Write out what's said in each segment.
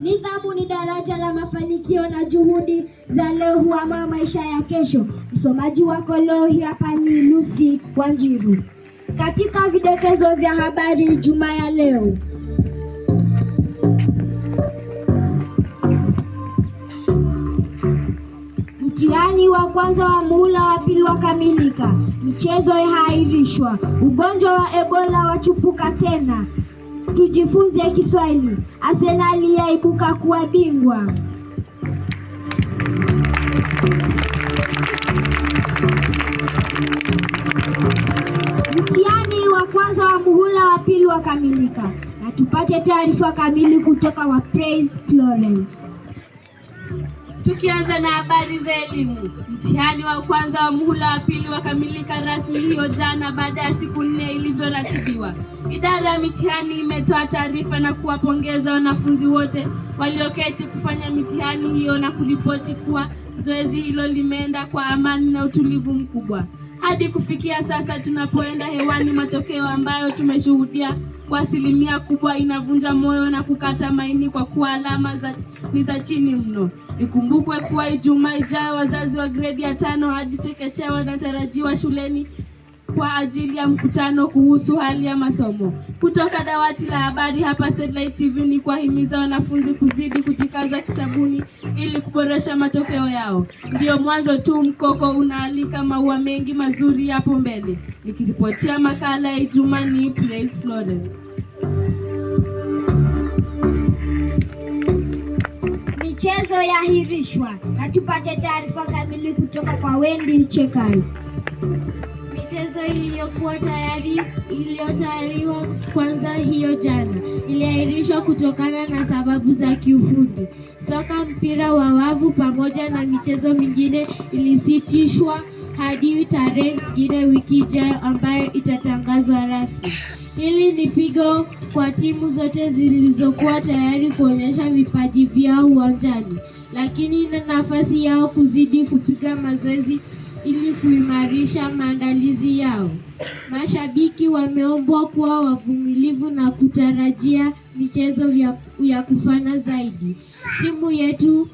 Nidhamu ni daraja la mafanikio na juhudi za leo huamua maisha ya kesho. Msomaji wako leo hapa ni Lucy Wanjiru. Katika vidokezo vya habari Jumaa ya leo. Mtihani wa kwanza wa muhula wa pili wakamilika. Michezo yahairishwa. Ugonjwa wa Ebola wachipuka tena. Tujifunze Kiswahili. Arsenal yaibuka kuwa bingwa. Mtihani wa kwanza wa muhula wa pili wakamilika. Na tupate taarifa kamili kutoka wa Praise Florence. Tukianza na habari za elimu. Mtihani wa kwanza wa muhula wa pili wakamilika rasmi hiyo jana baada ya siku 4 ilivyoratibiwa. Idara ya mitihani imetoa taarifa na kuwapongeza wanafunzi wote walioketi kufanya mitihani hiyo na kuripoti kuwa zoezi hilo limeenda kwa amani na utulivu mkubwa. Hadi kufikia sasa tunapoenda hewani, matokeo ambayo tumeshuhudia kwa asilimia kubwa inavunja moyo na kukata maini kwa kuwa alama ni za chini mno. Ikumbukwe kuwa Ijumaa ijayo wazazi wa gredi ya 5 hadi chekechea wanatarajiwa shuleni kwa ajili ya mkutano kuhusu hali ya masomo. Kutoka dawati la habari hapa Satellite TV ni kuwahimiza wanafunzi kuzidi kujikaza kisabuni ili kuboresha matokeo yao. Ndio mwanzo tu, mkoko unaalika maua mengi mazuri hapo mbele. Nikiripotia makala ya Ijumaa ni Praise Florence. Michezo yaahirishwa. Na tupate taarifa kamili kutoka kwa Wendy Chekai. Michezo iliyotayariwa kwanza hiyo jana iliahirishwa kutokana na sababu za kiufundi. Soka, mpira wa wavu pamoja na michezo mingine ilisitishwa hadi tarehe nyingine wiki ijayo ambayo itatangazwa rasmi. Hili ni pigo kwa timu zote zilizokuwa tayari kuonyesha vipaji vyao uwanjani, lakini na nafasi yao kuzidi kupiga mazoezi ili kuimarisha maandalizi yao. Mashabiki wameombwa kuwa wavumilivu na kutarajia michezo ya kufana zaidi. Timu yetu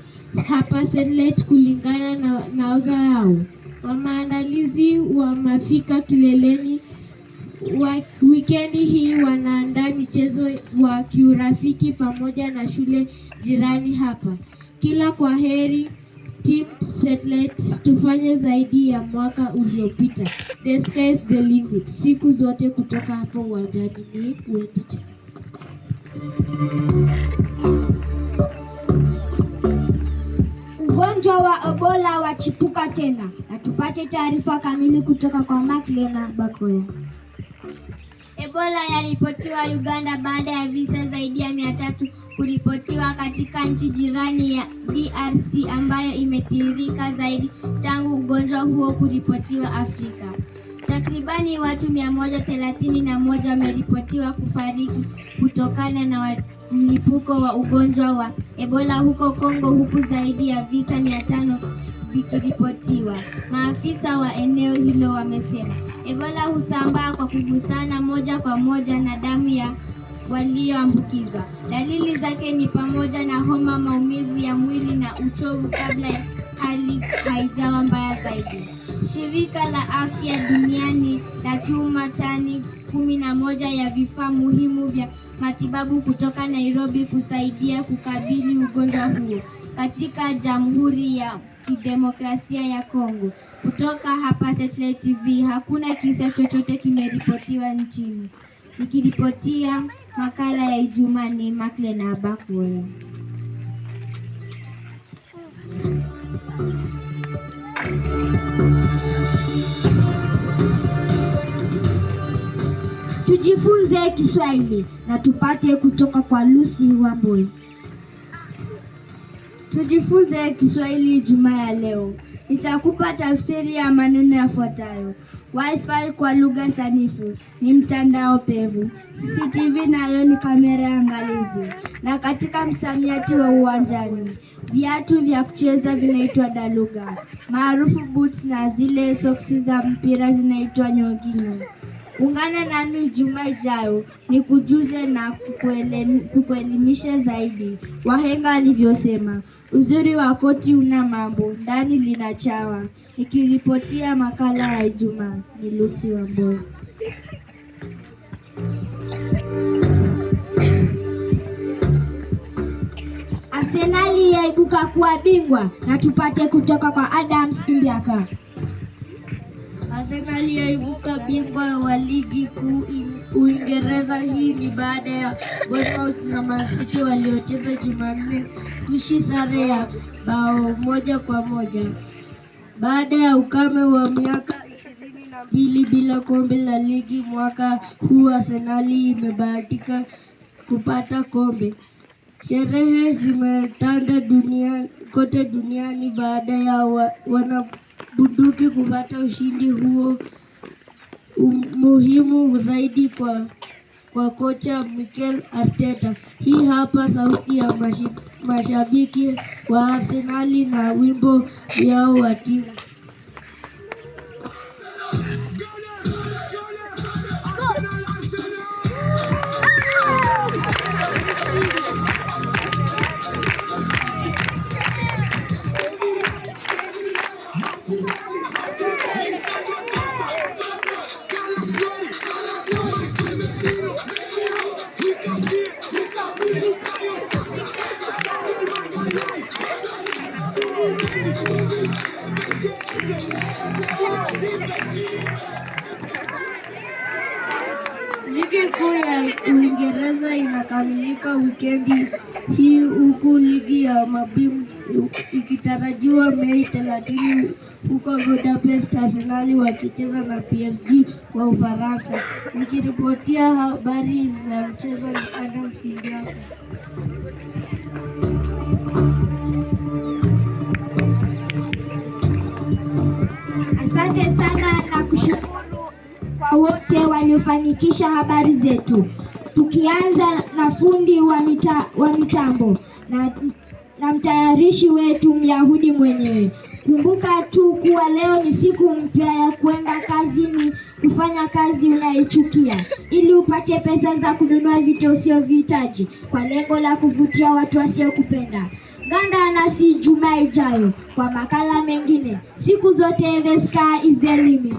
hapa Satellite, kulingana na nahodha yao, wa maandalizi wamefika kileleni. Wikendi hii wanaandaa michezo wa kiurafiki pamoja na shule jirani hapa. Kila kwa heri Team Satellite, tufanye zaidi ya mwaka uliopita. The sky is the limit. Siku zote kutoka hapo uwanjani ni Wendy. Ugonjwa wa Ebola wachipuka tena. Na tupate taarifa kamili kutoka kwa Maklena Bakoya. Ebola yaripotiwa Uganda baada ya visa zaidi ya 300 kuripotiwa katika nchi jirani ya DRC ambayo imetiririka zaidi tangu ugonjwa huo kuripotiwa Afrika. Takribani watu 131 wameripotiwa kufariki kutokana na mlipuko wa ugonjwa wa Ebola huko Kongo, huku zaidi ya visa 500 vikiripotiwa. Maafisa wa eneo hilo wamesema Ebola husambaa kwa kugusana moja kwa moja na damu ya walioambukizwa. Dalili zake ni pamoja na homa, maumivu ya mwili na uchovu kabla ya hali haijawa mbaya zaidi. Shirika la Afya Duniani latuma tani 11 ya vifaa muhimu vya matibabu kutoka Nairobi kusaidia kukabili ugonjwa huo katika Jamhuri ya Kidemokrasia ya Kongo. Kutoka hapa Satellite TV, hakuna kisa chochote kimeripotiwa nchini. Nikiripotia makala ya Ijumaa ni Maklena Bakoya. Tujifunze Kiswahili na tupate kutoka kwa Lucy Wamboi. Tujifunze Kiswahili Jumaa ya leo. Nitakupa tafsiri ya maneno yafuatayo. Wi-Fi kwa lugha sanifu ni mtandao pevu. CCTV nayo ni kamera ya angalizi. Na katika msamiati wa uwanjani, viatu vya kucheza vinaitwa daluga, maarufu boots, na zile soksi za mpira zinaitwa nyonginyo. Ungana nami Ijumaa ijayo nikujuze na kukuelimisha zaidi. Wahenga alivyosema, uzuri wa koti una mambo, ndani lina chawa. Nikiripotia makala ya Ijumaa, ni Lucy Wamboi. Arsenali yaibuka kuwa bingwa, na tupate kutoka kwa Adams Mbiaka. Arsenali yaibuka bingwa wa ligi kuu Uingereza. Hii ni baada ya Bournemouth na Man City waliocheza Jumanne kuishi sare ya bao 1-1. Baada ya ukame wa miaka 22 bila kombe la ligi mwaka huu, Arsenali imebahatika kupata kombe. Sherehe zimetanda kote duniani baada ya wanabunduki kupata ushindi huo muhimu zaidi kwa kocha Mikel Arteta. Hii hapa sauti ya mashabiki wa Arsenali na wimbo yao wa timu. Ligi kuu ya Uingereza inakamilika wikendi hii, huku ligi ya mabingwa ikitarajiwa Mei 30 huko Budapest, Arsenal wakicheza na PSG wa Ufaransa. Nikiripotia habari za mchezo ni Adams Mbiaka. Asante sana na kushukuru kwa wote waliofanikisha habari zetu. Tukianza na fundi wa mitambo na mtayarishi wetu Myahudi mwenyewe. Kumbuka tu kuwa leo ni siku mpya ya kwenda kazini, kufanya kazi unayochukia ili upate pesa za kununua vitu usiovihitaji kwa lengo la kuvutia watu wasiokupenda. Ganda nasi Ijumaa ijayo kwa makala mengine. Siku zote the sky is the limit.